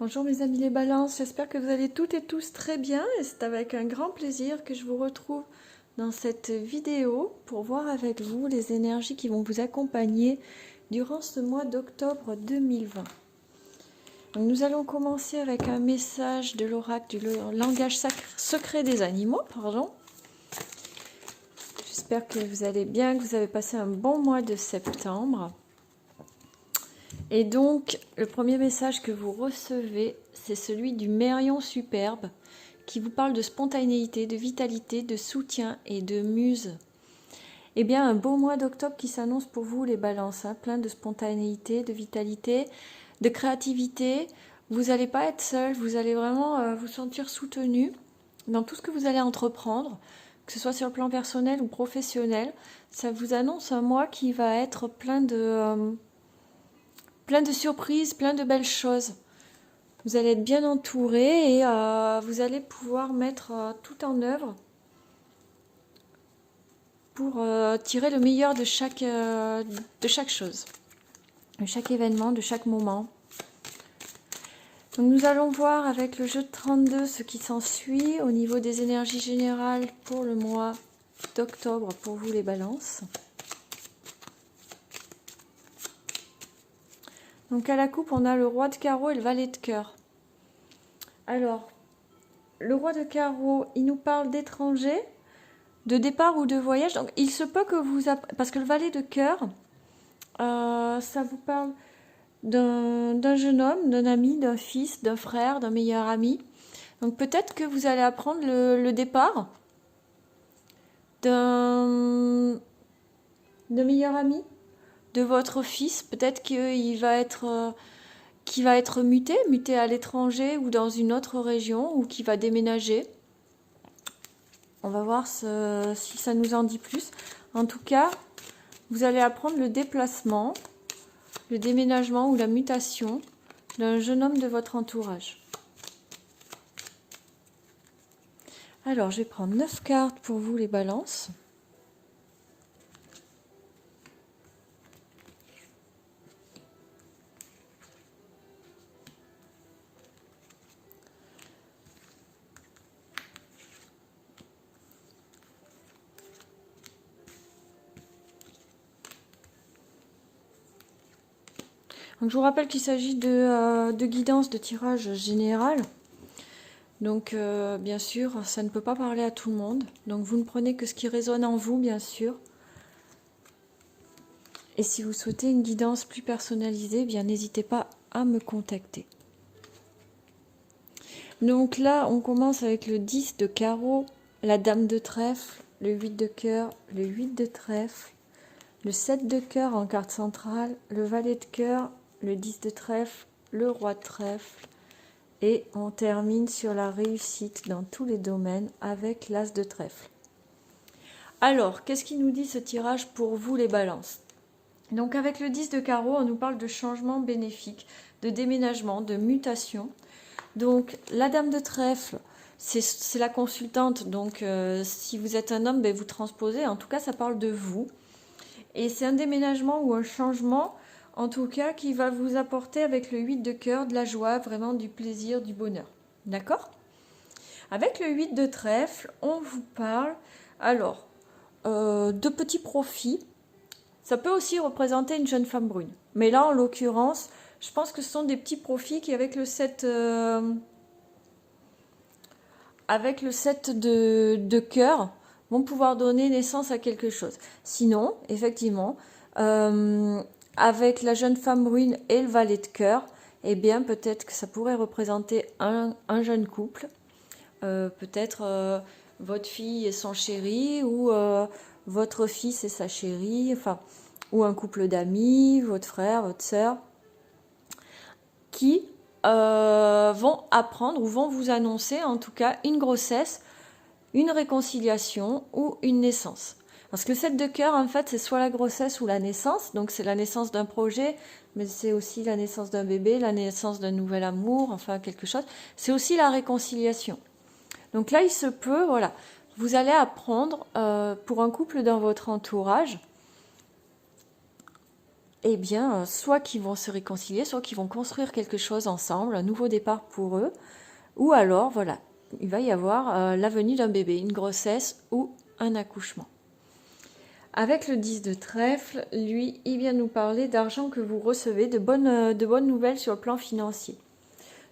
Bonjour mes amis les balances, j'espère que vous allez toutes et tous très bien et c'est avec un grand plaisir que je vous retrouve dans cette vidéo pour voir avec vous les énergies qui vont vous accompagner durant ce mois d'octobre 2020. Donc nous allons commencer avec un message de l'oracle du langage secret des animaux. J'espère que vous allez bien, que vous avez passé un bon mois de septembre. Et donc, le premier message que vous recevez, c'est celui du Mérion superbe, qui vous parle de spontanéité, de vitalité, de soutien et de muse. Eh bien, un beau mois d'octobre qui s'annonce pour vous, les balances, hein, plein de spontanéité, de vitalité, de créativité. Vous n'allez pas être seul, vous allez vraiment vous sentir soutenu dans tout ce que vous allez entreprendre, que ce soit sur le plan personnel ou professionnel. Ça vous annonce un mois qui va être plein de surprises, plein de belles choses. Vous allez être bien entouré et vous allez pouvoir mettre tout en œuvre pour tirer le meilleur de chaque chose, de chaque événement, de chaque moment. Donc nous allons voir avec le jeu de 32 ce qui s'ensuit au niveau des énergies générales pour le mois d'octobre pour vous les balances. Donc à la coupe, on a le roi de carreau et le valet de cœur. Alors, le roi de carreau, il nous parle d'étrangers, de départ ou de voyage. Donc il se peut que vous... Parce que le valet de cœur, ça vous parle d'un jeune homme, d'un ami, d'un fils, d'un frère, d'un meilleur ami. Donc peut-être que vous allez apprendre le départ d'un meilleur ami, de votre fils. Peut-être qu'il va être... muté à l'étranger ou dans une autre région ou qui va déménager. On va voir si ça nous en dit plus. En tout cas, vous allez apprendre le déplacement, le déménagement ou la mutation d'un jeune homme de votre entourage. Alors, je vais prendre 9 cartes pour vous les balances. Donc, je vous rappelle qu'il s'agit de guidance de tirage général. Donc, bien sûr, ça ne peut pas parler à tout le monde. Donc, vous ne prenez que ce qui résonne en vous, bien sûr. Et si vous souhaitez une guidance plus personnalisée, bien n'hésitez pas à me contacter. Donc là, on commence avec le 10 de carreau, la dame de trèfle, le 8 de cœur, le 8 de trèfle, le 7 de cœur en carte centrale, le valet de cœur, le 10 de trèfle, le roi de trèfle. Et on termine sur la réussite dans tous les domaines avec l'as de trèfle. Alors, qu'est-ce qui nous dit ce tirage pour vous les balances? Donc avec le 10 de carreau, on nous parle de changement bénéfique, de déménagement, de mutation. Donc la dame de trèfle, c'est la consultante. Donc si vous êtes un homme, ben, vous transposez. En tout cas, ça parle de vous. Et c'est un déménagement ou un changement, en tout cas, qui va vous apporter avec le 8 de cœur de la joie, vraiment du plaisir, du bonheur. D'accord? Avec le 8 de trèfle, on vous parle alors de petits profits. Ça peut aussi représenter une jeune femme brune. Mais là, en l'occurrence, je pense que ce sont des petits profits qui, avec le 7 de cœur, vont pouvoir donner naissance à quelque chose. Sinon, effectivement, avec la jeune femme brune et le valet de cœur, eh bien, peut-être que ça pourrait représenter un jeune couple. Peut-être votre fille et son chéri, ou votre fils et sa chérie, enfin, ou un couple d'amis, votre frère, votre sœur, qui vont apprendre ou vont vous annoncer en tout cas une grossesse, une réconciliation ou une naissance. Parce que le 7 de cœur, en fait, c'est soit la grossesse ou la naissance. Donc c'est la naissance d'un projet, mais c'est aussi la naissance d'un bébé, la naissance d'un nouvel amour, enfin quelque chose. C'est aussi la réconciliation. Donc là, il se peut, voilà, vous allez apprendre pour un couple dans votre entourage eh bien, soit qu'ils vont se réconcilier, soit qu'ils vont construire quelque chose ensemble, un nouveau départ pour eux, ou alors, voilà, il va y avoir la venue d'un bébé, une grossesse ou un accouchement. Avec le 10 de trèfle, lui, il vient nous parler d'argent que vous recevez, de bonnes nouvelles sur le plan financier.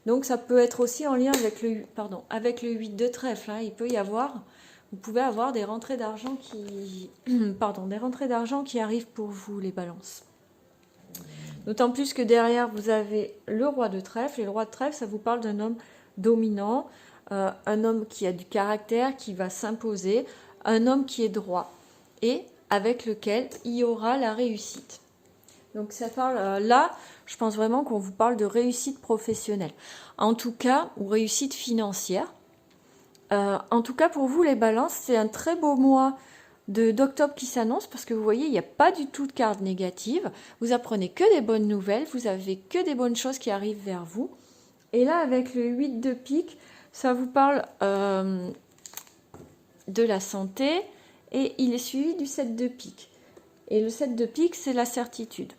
Donc ça peut être aussi en lien avec le 8 de trèfle. Hein. Il peut y avoir, vous pouvez avoir des rentrées d'argent qui arrivent pour vous, les balances. D'autant plus que derrière, vous avez le roi de trèfle. Et le roi de trèfle, ça vous parle d'un homme dominant, un homme qui a du caractère, qui va s'imposer, un homme qui est droit et avec lequel il y aura la réussite. Donc ça parle là, je pense vraiment qu'on vous parle de réussite professionnelle. En tout cas, ou réussite financière. En tout cas, pour vous, les balances, c'est un très beau mois d'octobre qui s'annonce parce que vous voyez, il n'y a pas du tout de cartes négatives. Vous apprenez que des bonnes nouvelles, vous avez que des bonnes choses qui arrivent vers vous. Et là, avec le 8 de pique, ça vous parle de la santé et il est suivi du 7 de pique. Et le 7 de pique, c'est la certitude.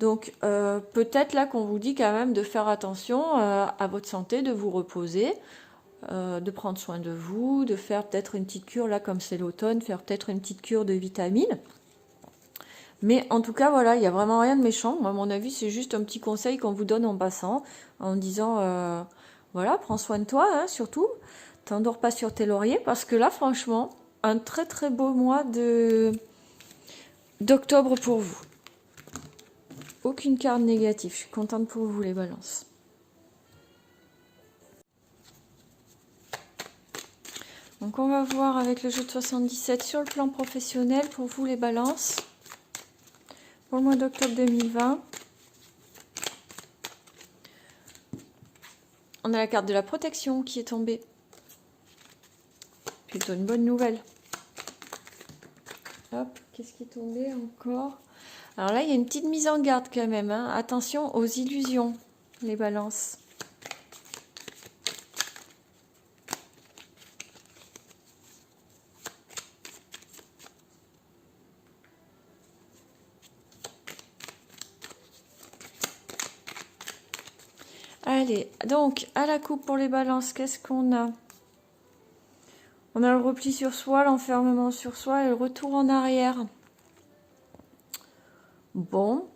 Donc, peut-être là qu'on vous dit quand même de faire attention à votre santé, de vous reposer, de prendre soin de vous, de faire peut-être une petite cure, là comme c'est l'automne, faire peut-être une petite cure de vitamines. Mais en tout cas, voilà, il n'y a vraiment rien de méchant. Moi, à mon avis, c'est juste un petit conseil qu'on vous donne en passant, en disant, voilà, prends soin de toi, hein, surtout. T'endors pas sur tes lauriers, parce que là, franchement, un très très beau mois d'octobre pour vous. Aucune carte négative. Je suis contente pour vous, les balances. Donc, on va voir avec le jeu de 77 sur le plan professionnel pour vous, les balances. Pour le mois d'octobre 2020. On a la carte de la protection qui est tombée. Plutôt une bonne nouvelle. Hop, qu'est-ce qui est tombé encore? Alors là, il y a une petite mise en garde quand même. Hein. Attention aux illusions, les balances. Allez, donc, à la coupe pour les balances, qu'est-ce qu'on a? On a le repli sur soi, l'enfermement sur soi et le retour en arrière. Bon,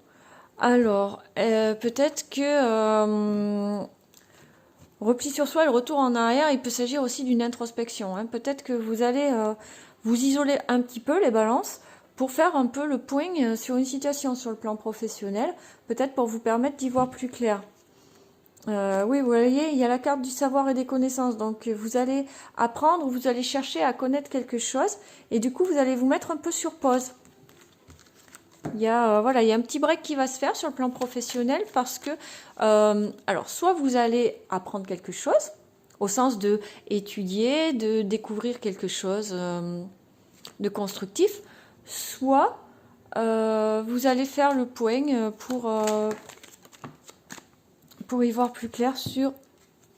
alors, peut-être que repli sur soi et le retour en arrière, il peut s'agir aussi d'une introspection. Hein. Peut-être que vous allez vous isoler un petit peu, les balances, pour faire un peu le point sur une situation sur le plan professionnel, peut-être pour vous permettre d'y voir plus clair. Oui, vous voyez, il y a la carte du savoir et des connaissances. Donc, vous allez apprendre, vous allez chercher à connaître quelque chose. Et du coup, vous allez vous mettre un peu sur pause. Voilà, il y a un petit break qui va se faire sur le plan professionnel parce que, alors, soit vous allez apprendre quelque chose, au sens de étudier, de découvrir quelque chose de constructif, soit vous allez faire le point pour y voir plus clair sur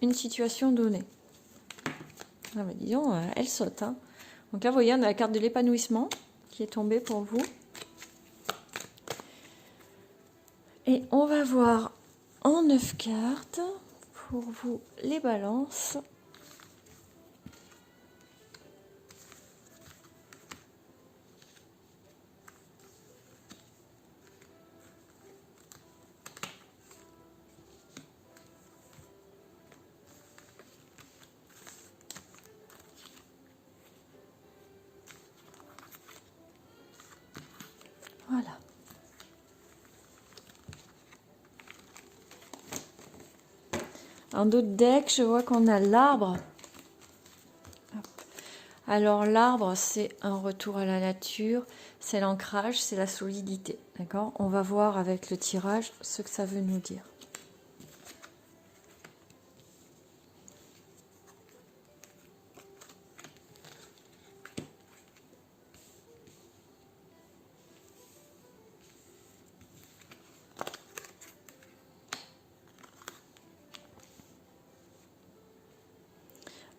une situation donnée. Ah bah disons, elle saute. Hein. Donc là, vous voyez, on a la carte de l'épanouissement qui est tombée pour vous. Et on va voir en 9 cartes pour vous les balances. Voilà. En d'autres decks, je vois qu'on a l'arbre. Alors l'arbre, c'est un retour à la nature, c'est l'ancrage, c'est la solidité. D'accord? On va voir avec le tirage ce que ça veut nous dire.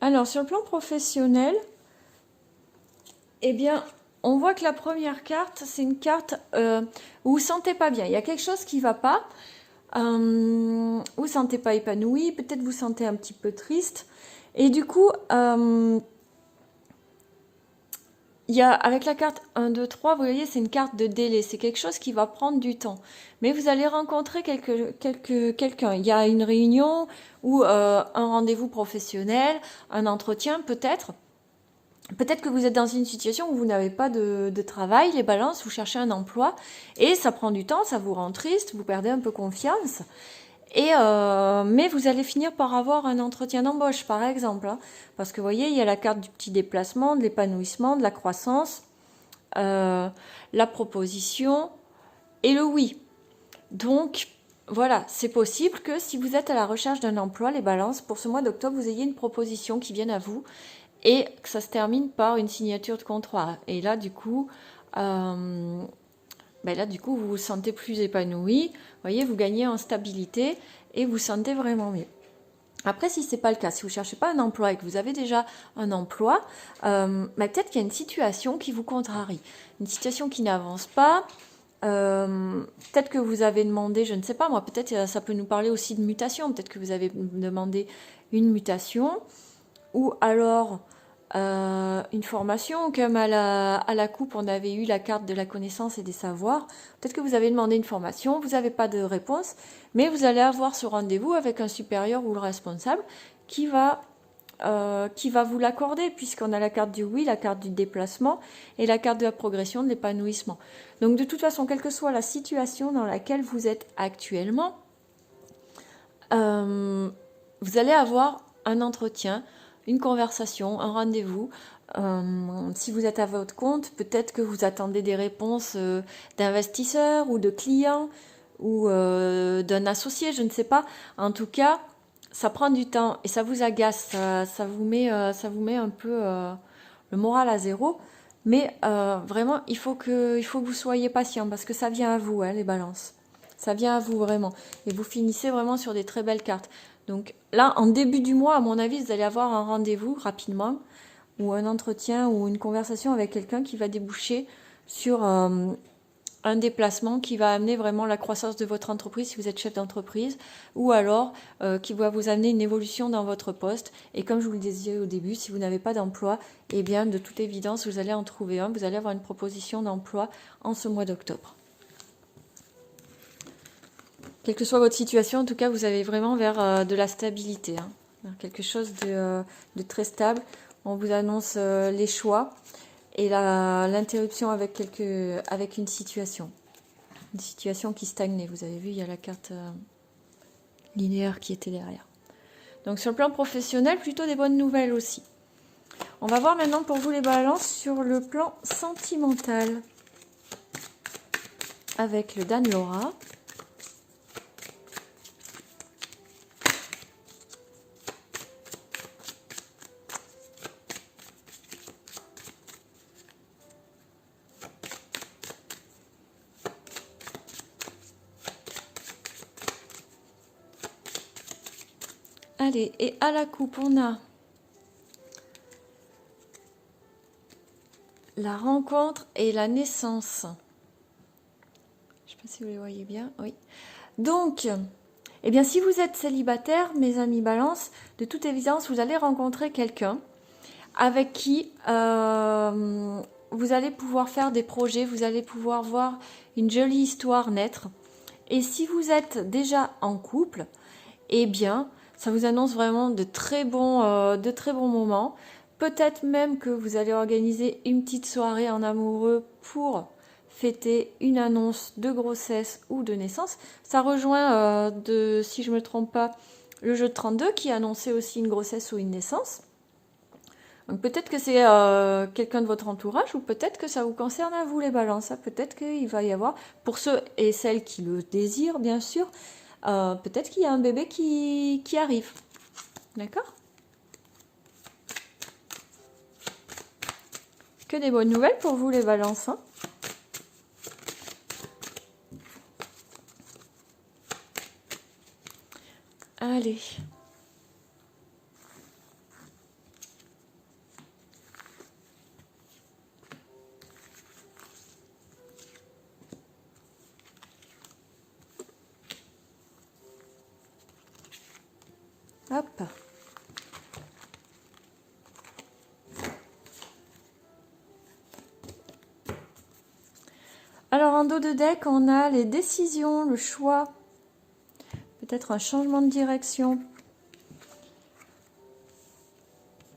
Alors, sur le plan professionnel, eh bien, on voit que la première carte, c'est une carte où vous ne vous sentez pas bien. Il y a quelque chose qui ne va pas. Vous ne vous sentez pas épanoui. Peut-être vous vous sentez un petit peu triste. Et du coup, il y a, avec la carte 1, 2, 3, vous voyez, c'est une carte de délai. C'est quelque chose qui va prendre du temps. Mais vous allez rencontrer quelqu'un. Il y a une réunion ou un rendez-vous professionnel, un entretien peut-être. Peut-être que vous êtes dans une situation où vous n'avez pas de travail, les balances, vous cherchez un emploi et ça prend du temps, ça vous rend triste, vous perdez un peu confiance. Mais vous allez finir par avoir un entretien d'embauche, par exemple. Hein, parce que vous voyez, il y a la carte du petit déplacement, de l'épanouissement, de la croissance, la proposition et le oui. Donc, voilà, c'est possible que si vous êtes à la recherche d'un emploi, les balances, pour ce mois d'octobre, vous ayez une proposition qui vienne à vous et que ça se termine par une signature de contrat. Et là, du coup, vous vous sentez plus épanoui. Vous voyez, vous gagnez en stabilité et vous sentez vraiment mieux. Après, si ce n'est pas le cas, si vous ne cherchez pas un emploi et que vous avez déjà un emploi, peut-être qu'il y a une situation qui vous contrarie. Une situation qui n'avance pas. Peut-être que vous avez demandé, je ne sais pas moi, peut-être ça peut nous parler aussi de mutation. Peut-être que vous avez demandé une mutation. Ou alors une formation, comme à la coupe, on avait eu la carte de la connaissance et des savoirs. Peut-être que vous avez demandé une formation, vous n'avez pas de réponse, mais vous allez avoir ce rendez-vous avec un supérieur ou le responsable qui va vous l'accorder, puisqu'on a la carte du oui, la carte du déplacement et la carte de la progression, de l'épanouissement. Donc de toute façon, quelle que soit la situation dans laquelle vous êtes actuellement, vous allez avoir un entretien, une conversation, un rendez-vous. Si vous êtes à votre compte, peut-être que vous attendez des réponses d'investisseurs ou de clients ou d'un associé, je ne sais pas. En tout cas, ça prend du temps et ça vous agace, ça vous met un peu le moral à zéro. Mais vraiment, il faut que vous soyez patient parce que ça vient à vous, hein, les balances. Ça vient à vous vraiment. Et vous finissez vraiment sur des très belles cartes. Donc là, en début du mois, à mon avis, vous allez avoir un rendez-vous rapidement ou un entretien ou une conversation avec quelqu'un qui va déboucher sur un déplacement qui va amener vraiment la croissance de votre entreprise si vous êtes chef d'entreprise ou alors qui va vous amener une évolution dans votre poste. Et comme je vous le disais au début, si vous n'avez pas d'emploi, eh bien de toute évidence, vous allez en trouver un. Vous allez avoir une proposition d'emploi en ce mois d'octobre. Quelle que soit votre situation, en tout cas, vous avez vraiment vers de la stabilité, hein, vers quelque chose de très stable. On vous annonce les choix et l'interruption avec une situation qui stagnait. Vous avez vu, il y a la carte linéaire qui était derrière. Donc sur le plan professionnel, plutôt des bonnes nouvelles aussi. On va voir maintenant pour vous les balances sur le plan sentimental avec le Dan Laura. Allez, et à la coupe, on a la rencontre et la naissance. Je ne sais pas si vous les voyez bien. Oui. Donc, eh bien, si vous êtes célibataire, mes amis balance, de toute évidence, vous allez rencontrer quelqu'un avec qui vous allez pouvoir faire des projets, vous allez pouvoir voir une jolie histoire naître. Et si vous êtes déjà en couple, eh bien, ça vous annonce vraiment de très bons moments. Peut-être même que vous allez organiser une petite soirée en amoureux pour fêter une annonce de grossesse ou de naissance. Ça rejoint, si je ne me trompe pas, le jeu de 32 qui annonçait aussi une grossesse ou une naissance. Donc peut-être que c'est quelqu'un de votre entourage ou peut-être que ça vous concerne à vous les balances. Peut-être qu'il va y avoir, pour ceux et celles qui le désirent bien sûr, peut-être qu'il y a un bébé qui arrive. D'accord ? Que des bonnes nouvelles pour vous les balances. Hein. Allez. Hop. Alors en dos de deck, on a les décisions, le choix, peut-être un changement de direction.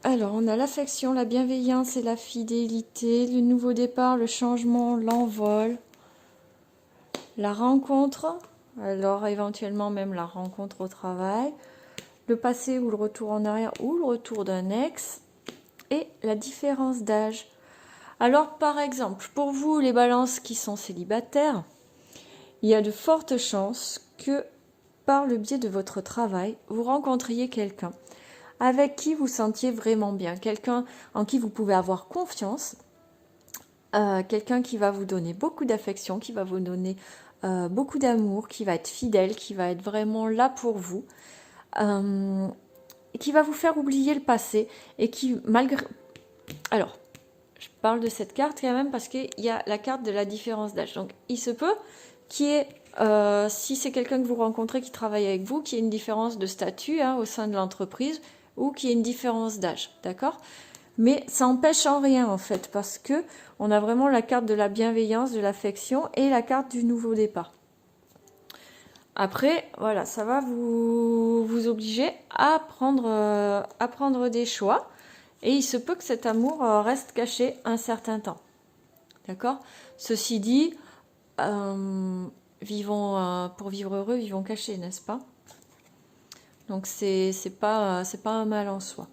Alors on a l'affection, la bienveillance et la fidélité, le nouveau départ, le changement, l'envol, la rencontre, alors éventuellement même la rencontre au travail, le passé ou le retour en arrière ou le retour d'un ex et la différence d'âge. Alors par exemple, pour vous les balances qui sont célibataires, il y a de fortes chances que par le biais de votre travail, vous rencontriez quelqu'un avec qui vous sentiez vraiment bien, quelqu'un en qui vous pouvez avoir confiance, quelqu'un qui va vous donner beaucoup d'affection, qui va vous donner beaucoup d'amour, qui va être fidèle, qui va être vraiment là pour vous, qui va vous faire oublier le passé et qui malgré... Alors, je parle de cette carte quand même parce qu'il y a la carte de la différence d'âge. Donc, il se peut qu'il y ait, si c'est quelqu'un que vous rencontrez qui travaille avec vous, qu'il y ait une différence de statut au sein de l'entreprise ou qu'il y ait une différence d'âge, d'accord? Mais ça n'empêche en rien en fait parce que on a vraiment la carte de la bienveillance, de l'affection et la carte du nouveau départ. Après, voilà, ça va vous obliger à prendre des choix. Et il se peut que cet amour reste caché un certain temps. D'accord? Ceci dit, vivons pour vivre heureux, vivons cachés, n'est-ce pas? Donc c'est pas un mal en soi.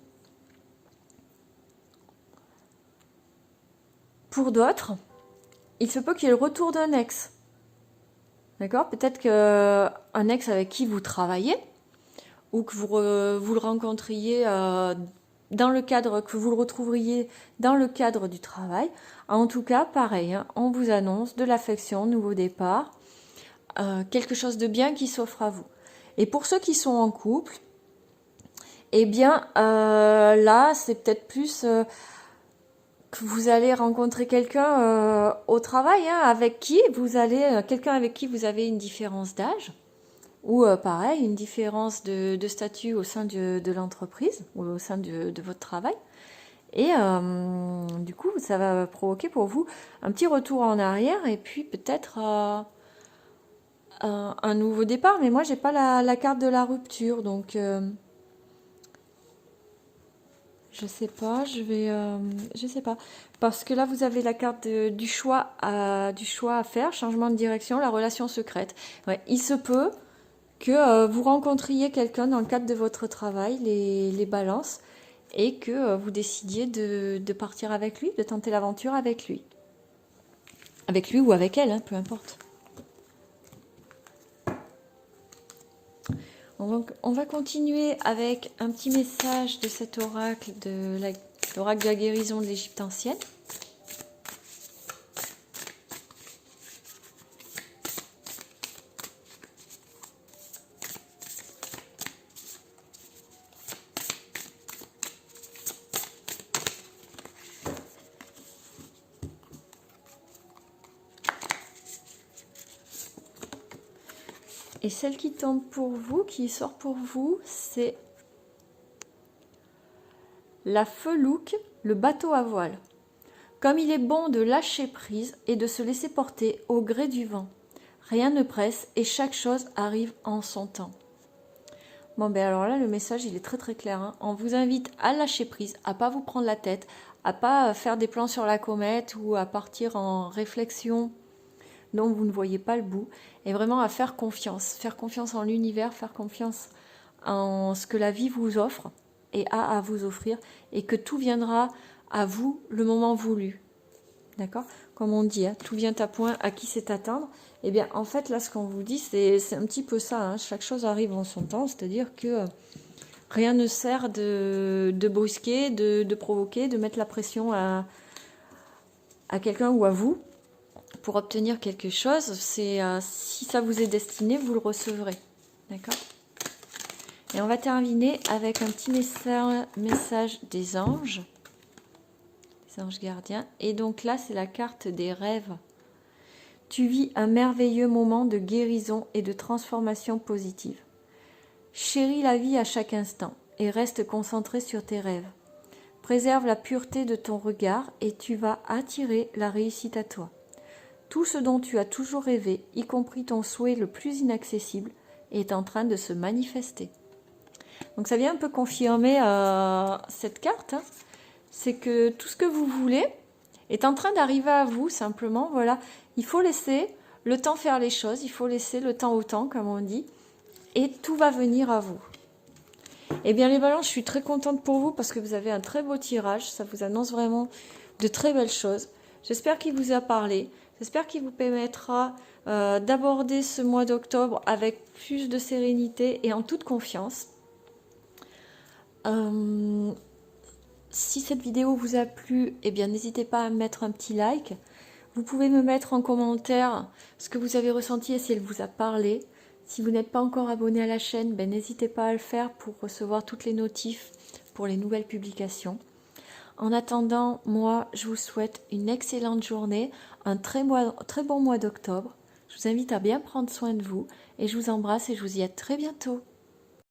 Pour d'autres, il se peut qu'il y ait le retour d'un ex. D'accord? Peut-être qu'un ex avec qui vous travaillez, ou que vous le rencontriez dans le cadre, que vous le retrouveriez dans le cadre du travail. En tout cas, pareil, on vous annonce de l'affection, nouveau départ, quelque chose de bien qui s'offre à vous. Et pour ceux qui sont en couple, eh bien, là, c'est peut-être plus que vous allez rencontrer quelqu'un au travail, avec qui vous allez, quelqu'un avec qui vous avez une différence d'âge, ou pareil, une différence de statut au sein de l'entreprise ou au sein de votre travail. Et du coup, ça va provoquer pour vous un petit retour en arrière et puis peut-être un nouveau départ. Mais moi, j'ai pas la carte de la rupture, donc je sais pas. Je sais pas, parce que là, vous avez la carte du choix à faire, changement de direction, la relation secrète. Ouais, il se peut que vous rencontriez quelqu'un dans le cadre de votre travail, les balances, et que vous décidiez de partir avec lui, de tenter l'aventure avec lui. Avec lui ou avec elle, peu importe. On va continuer avec un petit message de cet oracle, l'oracle de la guérison de l'Égypte ancienne. Et celle qui tombe pour vous, qui sort pour vous, c'est la felouque, le bateau à voile. Comme il est bon de lâcher prise et de se laisser porter au gré du vent. Rien ne presse et chaque chose arrive en son temps. Bon, ben alors là, le message, il est très très clair. On vous invite à lâcher prise, à pas vous prendre la tête, à pas faire des plans sur la comète ou à partir en réflexion dont vous ne voyez pas le bout, et vraiment à faire confiance en l'univers, faire confiance en ce que la vie vous offre et a à vous offrir, et que tout viendra à vous le moment voulu. D'accord? Comme on dit, tout vient à point, à qui c'est attendre. Et bien, en fait, là, ce qu'on vous dit, c'est un petit peu ça. Chaque chose arrive en son temps, c'est-à-dire que rien ne sert de brusquer, de provoquer, de mettre la pression à quelqu'un ou à vous pour obtenir quelque chose. C'est si ça vous est destiné, vous le recevrez. D'accord? Et on va terminer avec un petit message des anges. Les anges gardiens. Et donc là, c'est la carte des rêves. Tu vis un merveilleux moment de guérison et de transformation positive. Chéris la vie à chaque instant. et reste concentré sur tes rêves. Préserve la pureté de ton regard et tu vas attirer la réussite à toi. Tout ce dont tu as toujours rêvé, y compris ton souhait le plus inaccessible, est en train de se manifester. Donc ça vient un peu confirmer cette carte, hein. C'est que tout ce que vous voulez est en train d'arriver à vous, simplement. Voilà, il faut laisser le temps faire les choses, il faut laisser le temps au temps, comme on dit, et tout va venir à vous. Eh bien les balances, je suis très contente pour vous parce que vous avez un très beau tirage, ça vous annonce vraiment de très belles choses. J'espère qu'il vous a parlé, j'espère qu'il vous permettra d'aborder ce mois d'octobre avec plus de sérénité et en toute confiance. Si cette vidéo vous a plu, eh bien n'hésitez pas à mettre un petit like. Vous pouvez me mettre en commentaire ce que vous avez ressenti et si elle vous a parlé. Si vous n'êtes pas encore abonné à la chaîne, ben, n'hésitez pas à le faire pour recevoir toutes les notifs pour les nouvelles publications. En attendant, moi, je vous souhaite une excellente journée, un très bon mois d'octobre. Je vous invite à bien prendre soin de vous et je vous embrasse et je vous dis à très bientôt.